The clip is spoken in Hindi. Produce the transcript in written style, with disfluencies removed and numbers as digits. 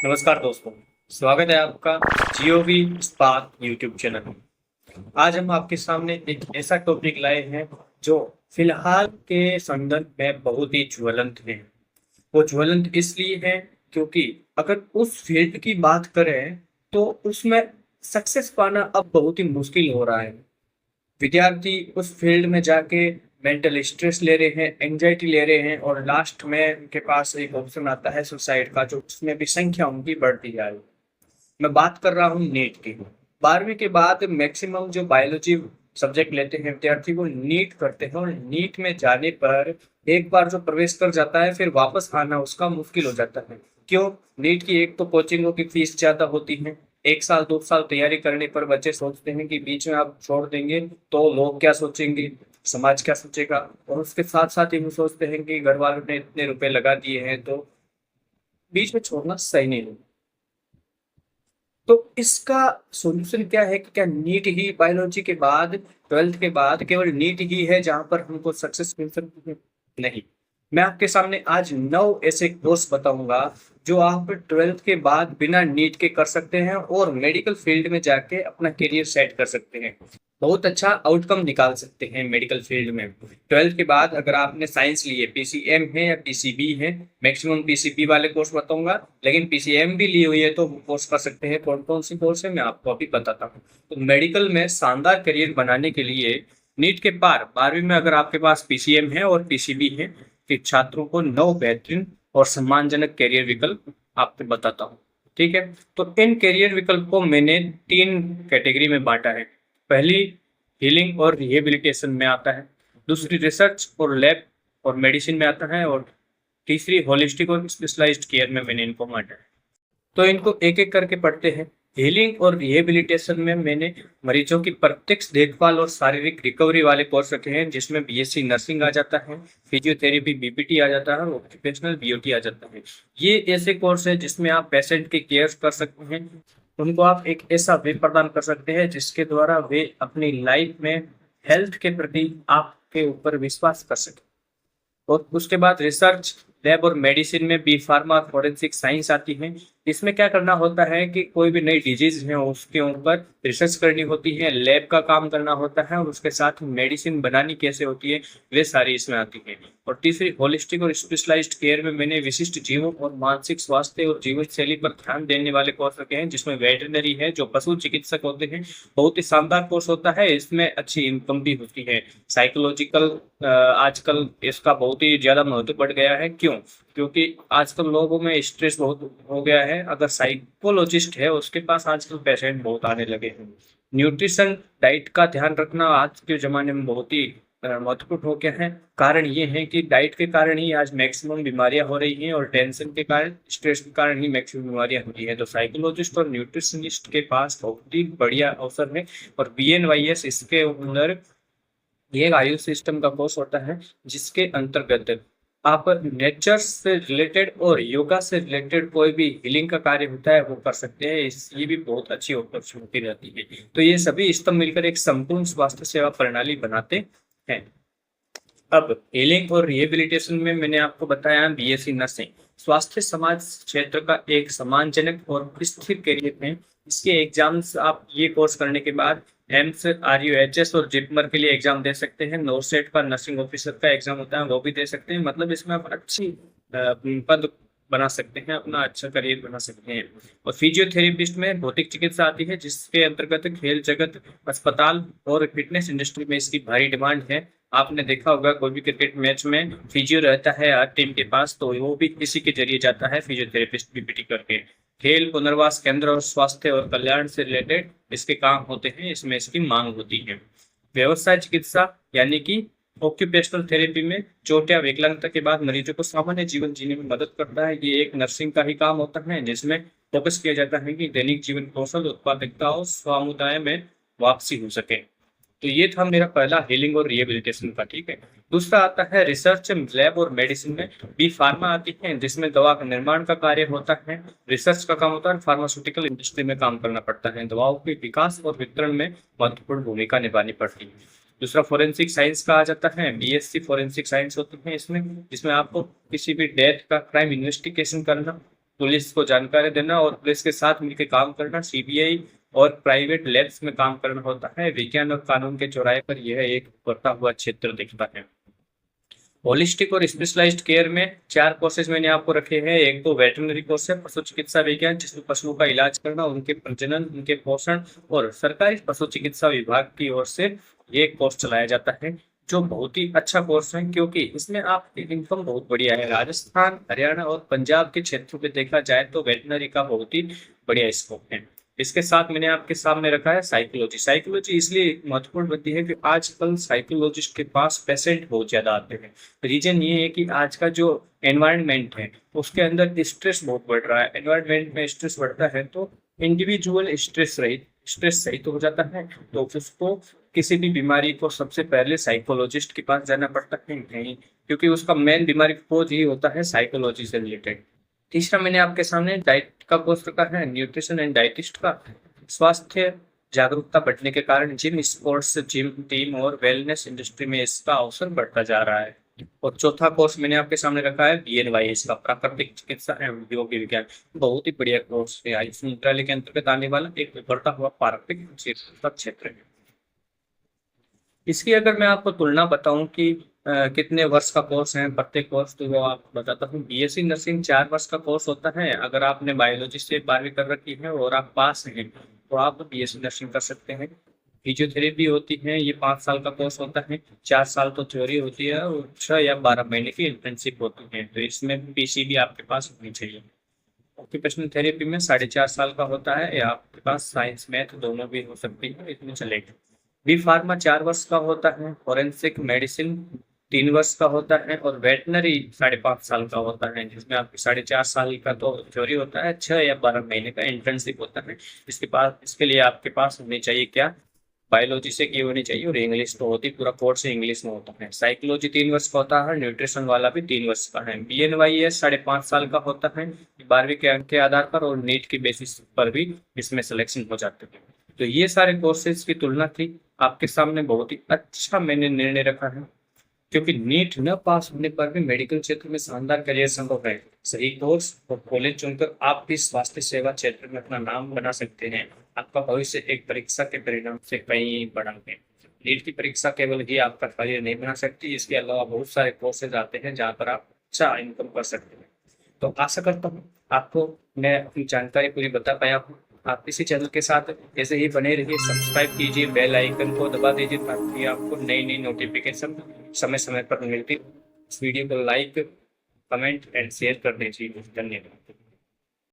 नमस्कार दोस्तों। स्वागत है आपका जीओवी स्पार्क यूट्यूब चैनल में। आज हम आपके सामने एक ऐसा टॉपिक लाए हैं जो फिलहाल के संदर्भ में बहुत ही ज्वलंत है। वो ज्वलंत इसलिए है क्योंकि अगर उस फील्ड की बात करें तो उसमें सक्सेस पाना अब बहुत ही मुश्किल हो रहा है। विद्यार्थी उस फील्ड में जाके मेंटल स्ट्रेस ले रहे हैं, एंजाइटी ले रहे हैं और लास्ट में उनके पास एक ऑप्शन आता है सुसाइड का, जो उसमें भी संख्या उनकी बढ़ती जा रही है। मैं बात कर रहा हूँ नीट की। 12वीं के बाद मैक्सिमम जो बायोलॉजी सब्जेक्ट लेते हैं विद्यार्थी वो नीट करते हैं, और नीट में जाने पर एक बार जो प्रवेश कर जाता है फिर वापस आना उसका मुश्किल हो जाता है। क्यों? नीट की एक तो कोचिंगों की फीस ज्यादा होती है। 1 साल 2 साल तैयारी करने पर बच्चे सोचते हैं कि बीच में आप छोड़ देंगे तो लोग क्या सोचेंगे, समाज क्या सोचेगा, और उसके साथ साथ ही वो सोचते हैं कि घर वालों ने इतने रुपए लगा दिए हैं तो बीच में छोड़ना सही नहीं है। तो इसका सॉल्यूशन क्या है कि क्या नीट ही बायोलॉजी के बाद, 12th के बाद केवल नीट ही है जहां पर हमको सक्सेस मिल सकती है? नहीं। मैं आपके सामने आज 9 ऐसे कोर्स बताऊंगा जो आप 12th के बाद बिना नीट के कर सकते हैं और मेडिकल फील्ड में जाके अपना करियर सेट कर सकते हैं। बहुत अच्छा आउटकम निकाल सकते हैं मेडिकल फील्ड में। 12th के बाद अगर आपने साइंस लिए, पीसीएम है या पीसीबी है, मैक्सिमम पीसीबी वाले कोर्स बताऊंगा, लेकिन पीसीएम भी ली हुई है तो वो कोर्स कर सकते हैं। कौन कौन सी कोर्स है मैं आपको अभी बताता हूँ। तो मेडिकल में शानदार करियर बनाने के लिए नीट के पार 12वीं में अगर आपके पास पीसीएम है और पीसीबी है कि छात्रों को 9 बेहतरीन और सम्मानजनक करियर विकल्प आपको बताता हूँ। ठीक है, तो इन करियर विकल्प को मैंने 3 कैटेगरी में बांटा है। पहली हीलिंग और रिहेबिलिटेशन में आता है, दूसरी रिसर्च और लैब और मेडिसिन में आता है, और तीसरी होलिस्टिक और स्पेशलाइज्ड केयर में मैंने इनको बांटा है। तो इनको एक एक करके पढ़ते हैं। हीलिंग और रिहेबिलिटेशन में मैंने मरीजों की प्रत्यक्ष देखभाल और शारीरिक रिकवरी वाले कोर्स रखे हैं, जिसमें बीएससी नर्सिंग आ जाता है, फिजियोथेरेपी बीपीटी आ जाता है और ऑक्यूपेशनल बीओटी आ जाता है। ये ऐसे कोर्स है जिसमें आप पेशेंट की केयर कर सकते हैं, उनको आप एक ऐसा वे प्रदान कर सकते हैं जिसके द्वारा वे अपनी लाइफ में हेल्थ के प्रति आपके ऊपर विश्वास कर सके। और उसके बाद रिसर्च, लैब और मेडिसिन में बी फार्मा फॉरेंसिक साइंस आती है। इसमें क्या करना होता है कि कोई भी नई डिजीज है उसके ऊपर रिसर्च करनी होती है, लैब का काम करना होता है, और उसके साथ मेडिसिन बनानी कैसे होती है वे सारी इसमें आती है। और तीसरी होलिस्टिक और स्पेशलाइज्ड केयर में मैंने विशिष्ट जीवों और मानसिक स्वास्थ्य और जीवन शैली पर ध्यान देने वाले कोर्स रखे हैं, जिसमें वेटरनरी है जो पशु चिकित्सक होते हैं, बहुत ही शानदार कोर्स होता है। इसमें अच्छी इनकम भी होती है। साइकोलॉजिकल आजकल इसका बहुत ही ज्यादा महत्व बढ़ गया है। क्यों? क्योंकि आजकल लोगों में स्ट्रेस बहुत हो गया है। अगर साइकोलॉजिस्ट है उसके पास आजकल पेशेंट बहुत आने लगे हैं। न्यूट्रिशन, डाइट का ध्यान रखना आज के जमाने में बहुत ही महत्वपूर्ण हो गया है। कारण ये है कि डाइट के कारण ही आज मैक्सिमम बीमारियां हो रही हैं, और टेंशन के कारण, स्ट्रेस के कारण ही मैक्सिमम बीमारियां हो रही है। तो साइकोलॉजिस्ट और न्यूट्रिशनिस्ट के पास बहुत ही बढ़िया अवसर है। और बीएनवाईएस इसके अंदर ये एक आयुष सिस्टम का कोर्स होता है, जिसके अंतर्गत आप नेचर से रिलेटेड और योगा से रिलेटेड कोई भी हीलिंग का कार्य होता है वो कर सकते हैं। ये भी बहुत अच्छी अपॉर्चुनिटी रहती है। तो ये सभी स्तंभ मिलकर एक संपूर्ण स्वास्थ्य सेवा प्रणाली बनाते हैं। अब हीलिंग और रिहेबिलिटेशन में मैंने आपको बताया बीएससी नर्सिंग स्वास्थ्य समाज क्षेत्र का एक सम्मानजनक और स्थिर करियर है। इसके एग्जाम्स आप ये कोर्स करने के बाद एम्स, आरयूएचएस और जिपमर के लिए एग्जाम दे सकते हैं। नोरसेट का नर्सिंग ऑफिसर का एग्जाम होता है वो भी दे सकते हैं। मतलब इसमें आप अच्छी पद बना सकते हैं, अपना अच्छा करियर बना सकते हैं। और फिजियोथेरेपिस्ट में भौतिक चिकित्सा आती है, जिसके अंतर्गत खेल जगत, अस्पताल और फिटनेस इंडस्ट्री में इसकी भारी डिमांड है। आपने देखा होगा कोई भी क्रिकेट मैच में फिजियो रहता है हर टीम के पास, तो वो भी इसी के जरिए जाता है, फिजियोथेरेपिस्ट बीपीटी करके। खेल पुनर्वास केंद्र और स्वास्थ्य और कल्याण से रिलेटेड इसके काम होते हैं, इसमें इसकी मांग होती है। व्यवसाय चिकित्सा यानी कि ऑक्यूपेशनल थेरेपी में चोट या विकलांगता के बाद मरीजों को सामान्य जीवन जीने में मदद करता है। ये एक नर्सिंग का ही काम होता है, जिसमें फोकस किया जाता है कि दैनिक जीवन कौशल, उत्पादकता और समुदाय में वापसी हो सके। तो ये था मेरा पहला हीलिंग और रिहेबिलिटेशन का। ठीक है, दूसरा आता है रिसर्च, लैब और मेडिसिन में बी फार्मा आती है, जिसमें दवा का निर्माण का कार्य होता है, रिसर्च का काम होता है, फार्मास्यूटिकल इंडस्ट्री में काम करना पड़ता है, दवाओं के विकास और वितरण में महत्वपूर्ण भूमिका निभानी पड़ती है। दूसरा फोरेंसिक साइंस का आ जाता है, बीएससी फोरेंसिक साइंस होती है इसमें, जिसमें आपको किसी भी डेथ का क्राइम इन्वेस्टिगेशन करना, पुलिस को जानकारी देना और पुलिस के साथ मिलकर काम करना, सीबीआई और प्राइवेट लैब्स में काम करना होता है। विज्ञान और कानून के चौराहे पर यह एक उभरता हुआ क्षेत्र दिखता है। होलिस्टिक और स्पेशलाइज्ड केयर में 4 कोर्सेज मैंने आपको रखे हैं। एक तो वेटरनरी कोर्स है, पशु चिकित्सा विज्ञान, जिसमें पशुओं का इलाज करना, उनके प्रजनन, उनके पोषण, और सरकारी पशु चिकित्सा विभाग की ओर से ये कोर्स चलाया जाता है, जो बहुत ही अच्छा कोर्स है क्योंकि इसमें आपकी इनकम बहुत बढ़िया है। राजस्थान, हरियाणा और पंजाब के क्षेत्रों पे देखा जाए तो वेटनरी का बहुत ही बढ़िया स्कोप है। इसके साथ मैंने आपके सामने रखा है साइकोलॉजी। साइकोलॉजी इसलिए महत्वपूर्ण बनती है कि आजकल साइकोलॉजिस्ट के पास पेशेंट बहुत ज्यादा आते हैं। रीजन ये है कि आज का जो एनवायरनमेंट है उसके अंदर स्ट्रेस बहुत बढ़ रहा है। एनवायरनमेंट में स्ट्रेस बढ़ता है तो इंडिविजुअल स्ट्रेस सही तो हो जाता है, तो उसको किसी भी बीमारी को सबसे पहले साइकोलॉजिस्ट के पास जाना पड़ता है, नहीं, क्योंकि उसका मेन बीमारी खोज ही होता है साइकोलॉजी से रिलेटेड। तीसरा मैंने आपके सामने डाइट का कोर्स रखा है, न्यूट्रिशन एंड डाइटिस्ट का। स्वास्थ्य जागरूकता बढ़ने के कारण जिम, स्पोर्ट्स, जिम टीम और वेलनेस इंडस्ट्री में इसका अवसर बढ़ता जा रहा है। और चौथा कोर्स मैंने आपके सामने रखा है BNYS का, प्राकृतिक चिकित्सा एवं योग विज्ञान। बहुत ही बढ़िया कोर्स है, आयुष मंत्रालय के अंतर्गत आने वाला एक उभरता हुआ प्राकृतिक चिकित्सा क्षेत्र है। इसकी अगर मैं आपको तुलना बताऊं कि कितने वर्ष का कोर्स है प्रत्येक कोर्स, तो वो आप बताता हूँ। BSc नर्सिंग 4 वर्ष का कोर्स होता है। अगर आपने बायोलॉजी से 12वीं कर रखी है और आप पास हैं तो आप BSc नर्सिंग कर सकते हैं। फिजियोथेरेपी होती है, ये 5 साल का कोर्स होता है। 4 साल तो थ्योरी होती है और 6 या 12 महीने की इंटर्नशिप होती है, तो इसमें PCB आपके पास होनी चाहिए। ऑक्यूपेशनल थेरेपी में 4.5 साल का होता है, या आपके पास साइंस मैथ दोनों भी हो सकती है, इसमें चलेगा। बी फार्मा 4 वर्ष का होता है, फॉरेंसिक मेडिसिन 3 वर्ष का होता है, और वेटनरी 5.5 साल का होता है, जिसमें आपकी 4.5 साल का तो थ्योरी होता है, 6 या 12 महीने का इंटर्नशिप होता है। इसके लिए आपके पास होनी चाहिए क्या, बायोलॉजी से की होनी चाहिए, और इंग्लिश तो होती, पूरा कोर्स इंग्लिश में होता है। साइकोलॉजी 3 वर्ष का होता है, न्यूट्रिशन वाला भी 3 वर्ष का है। BNYS 5.5 साल का होता है, 12वीं के अंक के आधार पर और नीट की बेसिस पर भी इसमें सिलेक्शन हो जाते हैं। तो ये सारे कोर्सेज की तुलना थी आपके सामने, बहुत ही अच्छा मैंने निर्णय रखा है, क्योंकि नीट न पास होने पर भी मेडिकल क्षेत्र में शानदार करियर संभव है। सही कोर्स और कॉलेज चुनकर आप भी स्वास्थ्य सेवा क्षेत्र में अपना नाम बना सकते हैं। आपका भविष्य एक परीक्षा के परिणाम से कहीं बड़ा है। नीट की परीक्षा केवल ही आपका करियर नहीं बना सकती, इसके अलावा बहुत सारे कोर्सेज आते हैं जहाँ पर आप अच्छा इनकम कर सकते हैं। तो आशा करता हूँ आपको मैं अपनी जानकारी पूरी बता पाया हूँ। आप इसी चैनल के साथ ऐसे ही बने रहिए, सब्सक्राइब कीजिए, बेल आइकन को दबा दीजिए ताकि आपको नई नई नोटिफिकेशन समय समय पर मिलती। इस वीडियो को लाइक, कमेंट एंड शेयर कर दीजिए। धन्यवाद।